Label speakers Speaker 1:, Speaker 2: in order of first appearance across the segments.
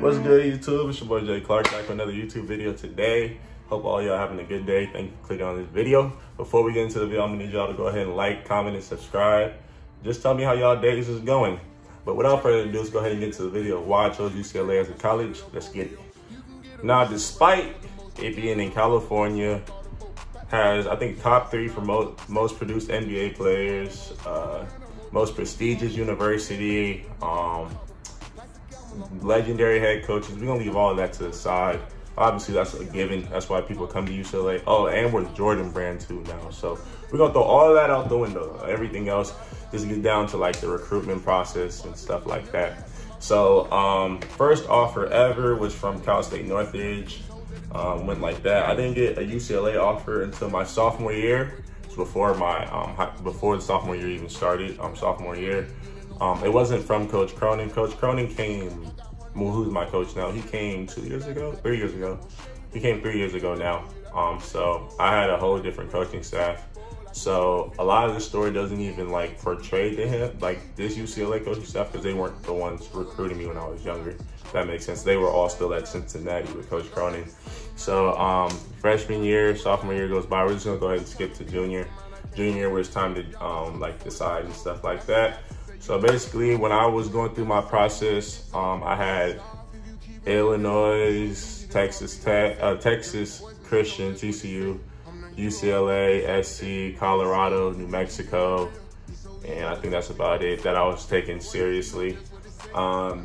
Speaker 1: What's good, YouTube? It's your boy Jay Clark back with another YouTube video today. Hope all y'all having a good day. Thank you for clicking on this video. Before we get into the video, I'm gonna need y'all to go ahead and like, comment, and subscribe. Just tell me how y'all days is going. But without further ado, let's go ahead and get into the video. Why I chose UCLA as a college. Let's get it. Now, despite it being in California, has I think top 3 for most produced NBA players, most prestigious university, legendary head coaches. We're gonna leave all of that to the side. Obviously, that's a given. That's why people come to UCLA. Oh, and we're the Jordan brand too now. So we're gonna throw all of that out the window. Everything else, just get down to like the recruitment process and stuff like that. So first offer ever was from Cal State Northridge. Went like that. I didn't get a UCLA offer until my sophomore year. It's before my before the sophomore year even started. Sophomore year. It wasn't from Coach Cronin. Coach Cronin came, well, who's my coach now? He came 3 years ago. He came 3 years ago now. So I had a whole different coaching staff. So a lot of the story doesn't even like portray to him, like this UCLA coaching staff, because they weren't the ones recruiting me when I was younger. If that makes sense. They were all still at Cincinnati with Coach Cronin. So freshman year, sophomore year goes by. We're just gonna go ahead and skip to junior. Junior year where it's time to like decide and stuff like that. So basically, when I was going through my process, I had Illinois, Texas Tech, Texas Christian, TCU, UCLA, SC, Colorado, New Mexico, and I think that's about it that I was taking seriously. But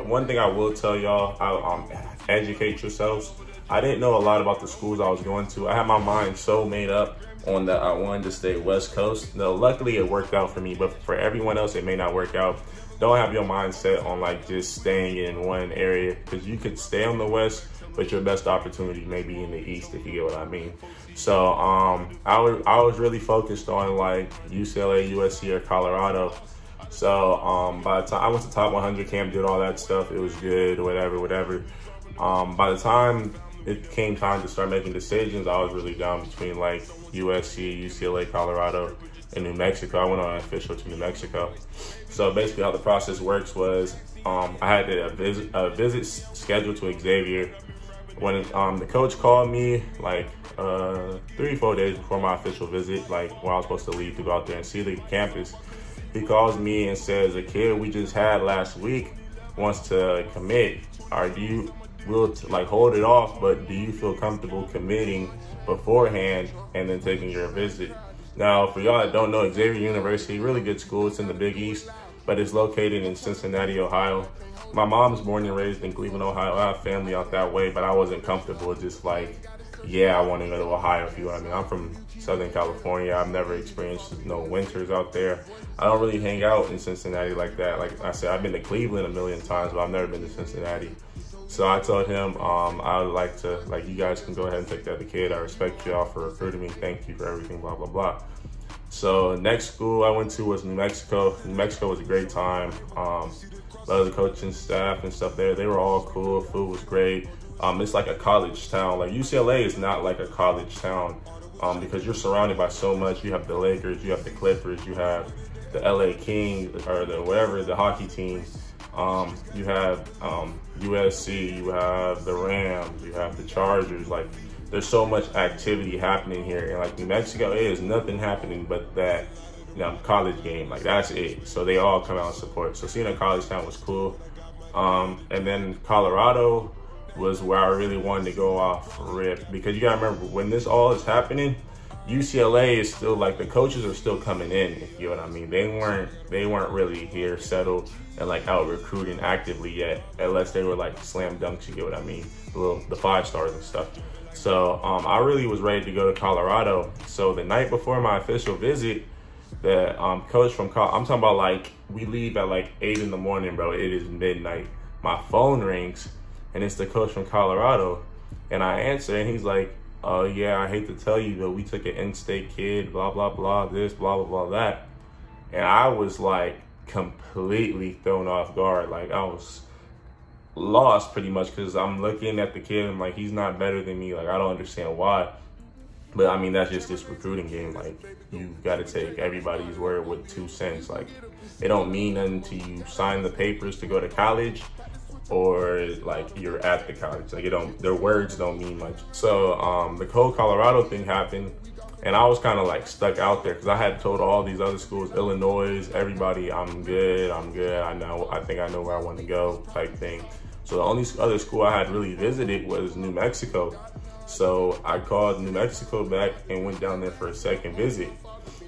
Speaker 1: one thing I will tell y'all, educate yourselves. I didn't know a lot about the schools I was going to. I had my mind so made up on that I wanted to stay West Coast. Now, luckily it worked out for me, but for everyone else, it may not work out. Don't have your mind set on like just staying in one area, because you could stay on the West, but your best opportunity may be in the East, if you get what I mean. So I was really focused on like UCLA, USC, or Colorado. So by the time I went to top 100 camp, did all that stuff, it was good, whatever. By the time it came time to start making decisions, I was really down between like USC, UCLA, Colorado, and New Mexico. I went on an official to New Mexico. So basically how the process works was I had a visit scheduled to Xavier. When the coach called me like 3 or 4 days before my official visit, like when I was supposed to leave to go out there and see the campus, he calls me and says, "A kid we just had last week wants to commit. We'll like hold it off, but do you feel comfortable committing beforehand and then taking your visit?" Now, for y'all that don't know, Xavier University, really good school. It's in the Big East, but it's located in Cincinnati, Ohio. My mom's born and raised in Cleveland, Ohio. I have family out that way, but I wasn't comfortable just like, yeah, I want to go to Ohio, if you know what I mean. I'm from Southern California. I've never experienced no winters out there. I don't really hang out in Cincinnati like that. Like I said, I've been to Cleveland a million times, but I've never been to Cincinnati. So I told him I would like to, like, you guys can go ahead and take the other kid. I respect y'all for recruiting me. Thank you for everything, blah, blah, blah. So next school I went to was New Mexico. New Mexico was a great time. Love the coaching staff and stuff there. They were all cool. Food was great. It's like a college town. Like UCLA is not like a college town because you're surrounded by so much. You have the Lakers, you have the Clippers, you have the LA Kings or the hockey team. You have USC, you have the Rams, you have the Chargers. Like, there's so much activity happening here. And like New Mexico, is nothing happening but that college game. Like, that's it. So they all come out and support. So seeing a college town was cool. And then Colorado was where I really wanted to go off rip, because you gotta remember, when this all is happening, UCLA is still like, the coaches are still coming in, if you know what I mean. They weren't really here settled and like out recruiting actively yet, unless they were like slam dunks, you get what I mean, the 5 stars and stuff. So I really was ready to go to Colorado. So the night before my official visit, the coach from I'm talking about like, we leave at like 8 in the morning, bro. It is midnight. My phone rings and it's the coach from Colorado, and I answer and he's like, "Oh yeah, I hate to tell you, but we took an in-state kid, blah, blah, blah, this, blah, blah, blah, that." And I was like completely thrown off guard. Like, I was lost pretty much, because I'm looking at the kid and I'm like, he's not better than me. Like, I don't understand why. But I mean, that's just this recruiting game. Like, you got to take everybody's word with 2 cents. Like, it don't mean nothing to you sign the papers to go to college, or like you're at the college. Like their words don't mean much. So the whole Colorado thing happened, and I was kind of like stuck out there because I had told all these other schools, Illinois, everybody, I'm good. I think I know where I want to go type thing. So the only other school I had really visited was New Mexico. So I called New Mexico back and went down there for a second visit.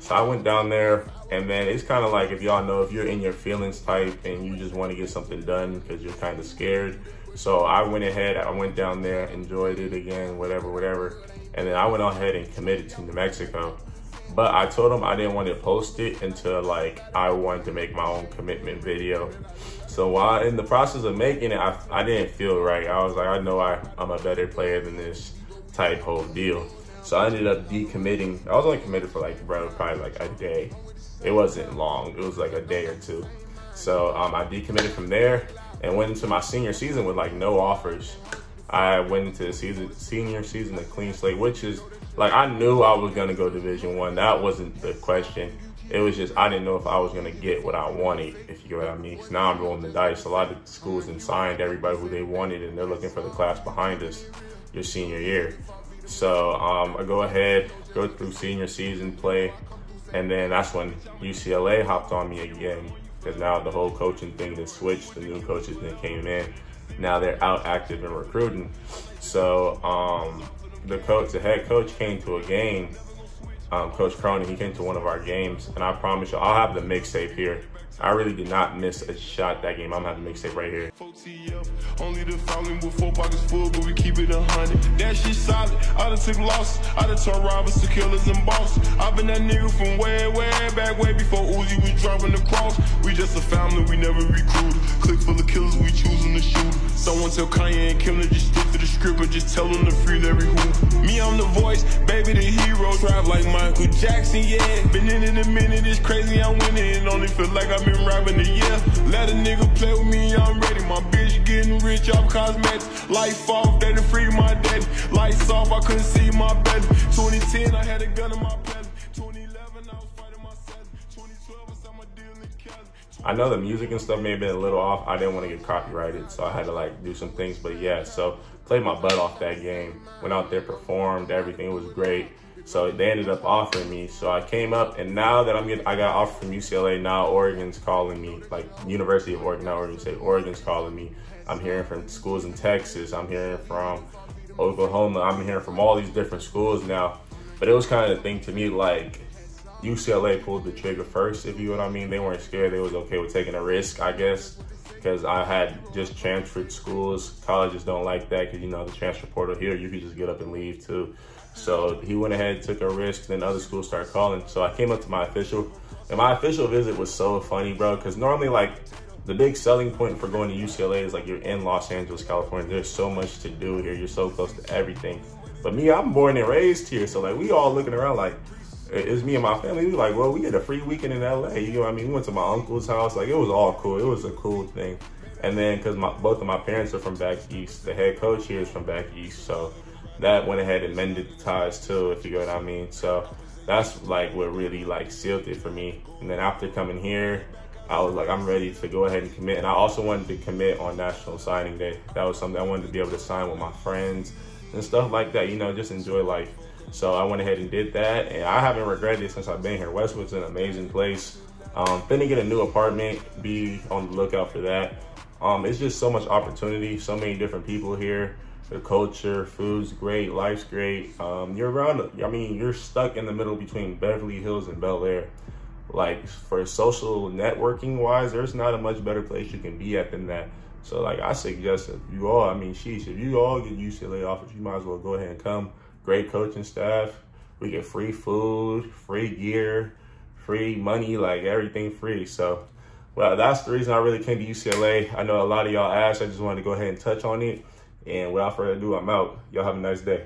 Speaker 1: So I went down there, and then it's kind of like, if y'all know, if you're in your feelings type and you just want to get something done because you're kind of scared. So I went down there, enjoyed it again, whatever. And then I went ahead and committed to New Mexico. But I told them I didn't want to post it until like I wanted to make my own commitment video. So while in the process of making it, I didn't feel right. I was like, I know I'm a better player than this type whole deal. So I ended up decommitting. I was only committed for like, probably like a day. It wasn't long. It was like a day or two. So I decommitted from there and went into my senior season with like no offers. I went into the senior season a clean slate, which is like, I knew I was gonna go Division I. That wasn't the question. It was just, I didn't know if I was gonna get what I wanted, if you get what I mean. Because now I'm rolling the dice. A lot of schools have signed everybody who they wanted, and they're looking for the class behind us your senior year. So I go through senior season play, and then that's when UCLA hopped on me again, because now the whole coaching thing has switched. The new coaches that came in, now they're out active in recruiting. So the head coach came to a game, Coach Cronin, he came to one of our games, and I promise you, I'll have the mixtape here. I really did not miss a shot that game. I'm gonna have the mixtape right here. Only the following with 4 pockets full, but we keep it 100. That shit solid. I done took losses. I done turned robbers to killers and bosses. I've been that nigga from way back, way before Uzi was dropping the cross. We just a family, we never recruited. Click full of killers, we choosing to shoot. Someone tell Kanye and Kim to just stick to the script, or just tell them to free every hoop. Me, I'm the voice, baby, the hero. Drive like Michael Jackson, yeah. Been in it a minute, it's crazy, I'm winning. It only feel like I've been rapping a year. Let a nigga play with me, I'm ready. My bitch getting rich off cosmetics. Life off, they done free my daddy. Lights off, I couldn't see my belly. 2010, I had a gun in my belly. 2011, I was fighting myself. 2012, I signed my deal in Cali. I know the music and stuff may have been a little off. I didn't want to get copyrighted, so I had to like do some things. But yeah, so played my butt off that game. Went out there, performed, everything was great. So they ended up offering me. So I came up, and now that I got offered from UCLA, now Oregon's calling me, like University of Oregon, not Oregon State, Oregon's calling me. I'm hearing from schools in Texas. I'm hearing from Oklahoma. I'm hearing from all these different schools now. But it was kind of the thing to me, like UCLA pulled the trigger first, if you know what I mean. They weren't scared. They was okay with taking a risk, I guess, because I had just transferred schools. Colleges don't like that because, you know, the transfer portal here, you could just get up and leave too. So he went ahead, took a risk, then other schools started calling. So I came up to my official, and my official visit was so funny, bro, because normally, like, the big selling point for going to UCLA is like you're in Los Angeles, California. There's so much to do here. You're so close to everything. But me, I'm born and raised here. So like, we all looking around like, it's me and my family. We like, well, we had a free weekend in LA. You know what I mean? We went to my uncle's house. Like, it was all cool. It was a cool thing. And then because both of my parents are from back east, the head coach here is from back east. So that went ahead and mended the ties too, if you get what I mean. So that's like what really like sealed it for me. And then after coming here, I was like, I'm ready to go ahead and commit. And I also wanted to commit on National Signing Day. That was something I wanted to be able to sign with my friends and stuff like that, you know, just enjoy life. So I went ahead and did that, and I haven't regretted it since I've been here. Westwood's an amazing place. Finna get a new apartment, be on the lookout for that. It's just so much opportunity, so many different people here. The culture, food's great, life's great. You're around, I mean, you're stuck in the middle between Beverly Hills and Bel Air. Like, for social networking wise, there's not a much better place you can be at than that. So like, I suggest if you all, I mean, sheesh, if you all get UCLA offers, you might as well go ahead and come. Great coaching staff. We get free food, free gear, free money, like everything free. So, well, that's the reason I really came to UCLA. I know a lot of y'all asked. I just wanted to go ahead and touch on it. And without further ado, I'm out. Y'all have a nice day.